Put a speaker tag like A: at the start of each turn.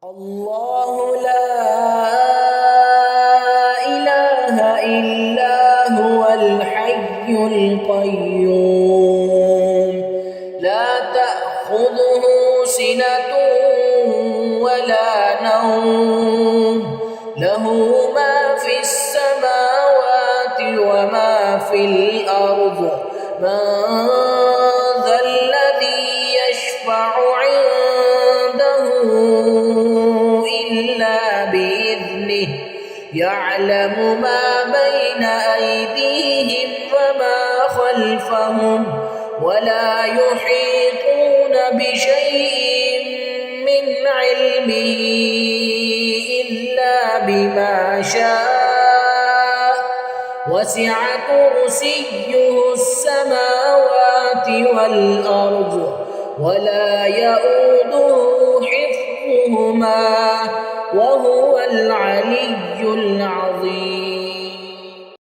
A: الله لا إله إلا هو الحي القيوم لا تأخذه سنة ولا نوم له ما في السماوات وما في الأرض من ذا الذي يشفع عنده إلا بإذنه يعلم ما بين أيديهم وما خلفهم ولا يحيطون بشيء من علمه إلا بما شاء وسع كرسيه السماوات والأرض ولا يؤوده حفظهما وهو العلي العظيم.